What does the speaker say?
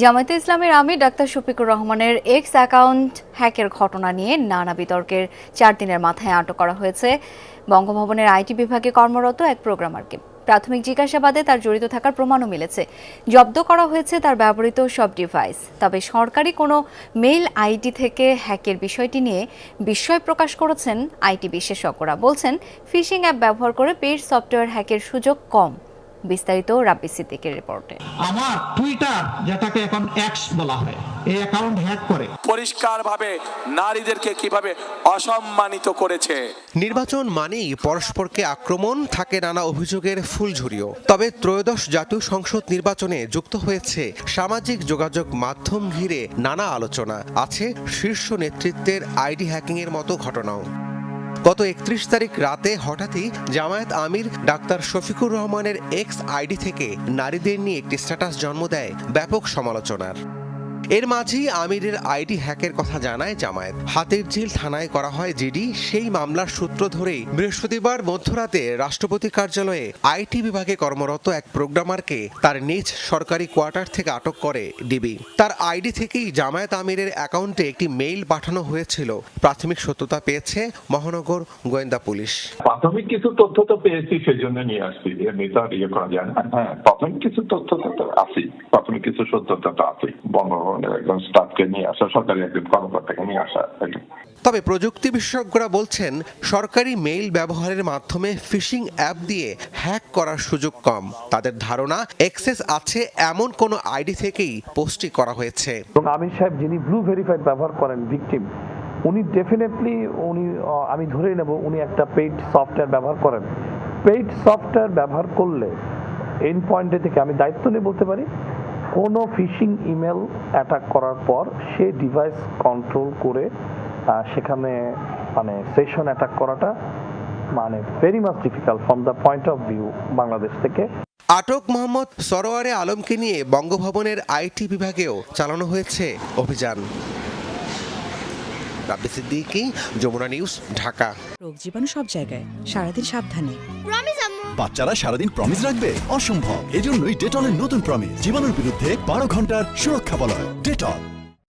জামায়াতে ইসলামের আমির ডাক্তার শফিকুর রহমানের x account হ্যাকের ঘটনা নিয়ে নানা বিতর্কের 4 দিনের মাথায় আটক করা হয়েছে বঙ্গভবনের আইটি বিভাগে কর্মরত এক প্রোগ্রামারকে। প্রাথমিক জিজ্ঞাসাবাদে তার জড়িত থাকার প্রমাণও মিলেছে। জব্দ করা হয়েছে তার ব্যবহৃত সব ডিভাইস। তবে সরকারি কোনো মেইল আইডি থেকে হ্যাকের বিষয়টি নিয়ে বিস্ময় প্রকাশ করেছেন আইটি বিশেষজ্ঞরা। বলছেন, ফিশিং অ্যাপ ব্যবহার করে পেইড সফটওয়্যার হ্যাকের সুযোগ কম। বিস্তারিত রাব্বি সিদ্দিকের রিপোর্টে। আমার টুইটার, যেটাকে এখন এক্স বলা হয়, এই অ্যাকাউন্ট হ্যাক করে পরিষ্কারভাবে নারীদেরকে কিভাবে অসম্মানিত করেছে। নির্বাচন মানেই পরস্পরকে আক্রমণ, থাকে নানা অভিযোগের ফুলঝুরিও। তবে ত্রয়োদশ জাতীয় সংসদ নির্বাচনে যুক্ত হয়েছে সামাজিক যোগাযোগ মাধ্যম ঘিরে নানা আলোচনা। আছে শীর্ষ নেতৃত্বের আইডি হ্যাকিং এর মতো ঘটনাও। গত 31 তারিখ রাতে হঠাৎই জামায়াত আমির ডাক্তার শফিকুর রহমানের এক্স আইডি থেকে নারীদের নিয়ে একটি স্ট্যাটাস জন্ম দেয় ব্যাপক সমালোচনার। এর মাঝেই আমিরের আইডি হ্যাকের কথা জানায় জামায়াত। হাতিরঝিল থানায় করা হয় জিডি। সেই মামলার সূত্র ধরেই বৃহস্পতিবার মধ্যরাতে রাষ্ট্রপতি কার্যালয়ে আইটি বিভাগে কর্মরত এক প্রোগ্রামারকে তার নিজ সরকারি কোয়ার্টার থেকে আটক করে ডিবি। তার আইডি থেকেই জামায়াত আমিরের অ্যাকাউন্টে একটি মেইল পাঠানো হয়েছিল। প্রাথমিক সত্যতা পেয়েছে মহানগর গোয়েন্দা পুলিশ। প্রাথমিক কিছু তথ্য তো পেয়েছি, সেজন্য নিয়ে আসছি। এমনি তো আর ইয়ে করা যায় না। হ্যাঁ, প্রাথমিক কিছু তথ্য তো আছে, প্রাথমিক কিছু সত্যতা তো আছে। একজন স্টাফকে নিয়ে আসা, সরকারি একজন কর্মকর্তাকে নিয়ে আসা। তবে প্রযুক্তি বিশেষজ্ঞরা বলছেন, সরকারি মেইল ব্যবহারের মাধ্যমে ফিশিং অ্যাপ দিয়ে হ্যাক করার সুযোগ কম। তাদের ধারণা, অ্যাক্সেস আছে এমন কোনো আইডি থেকেই পোস্টটি করা হয়েছে। আমির সাহেব যিনি ব্লু ভেরিফাইড ব্যবহার করেন, ভিকটিম, উনি ডেফিনেটলি আমি ধরেই নেব উনি একটা পেইড সফটওয়্যার ব্যবহার করেন। পেইড সফটওয়্যার ব্যবহার করলে এন্ড পয়েন্টে থেকে আমি দায়িত্ব নিয়ে বলতে পারি, কোনো ফিশিং ইমেল অ্যাটাক করার পর সে ডিভাইস কন্ট্রোল করে সেখানে সেশন অ্যাটাক করাটা very much difficult from the point of view Bangladesh থেকে। আটক মোহাম্মদ সরোয়ারে আলমকে নিয়ে বঙ্গভবনের আইটি বিভাগেও চালানো হয়েছে অভিযান। রাব্বি সিদ্দিকী, যমুনা নিউজ, ঢাকা। রোগ জীবাণু সব জায়গায়, সারাদিন সাবধানে। বাচ্চারা সারাদিন প্রমিস রাখবে? অসম্ভব। এজন্যই ডেটলের নতুন প্রমিস, জীবাণুর বিরুদ্ধে 12 ঘন্টার সুরক্ষা বলয়। ডেটল।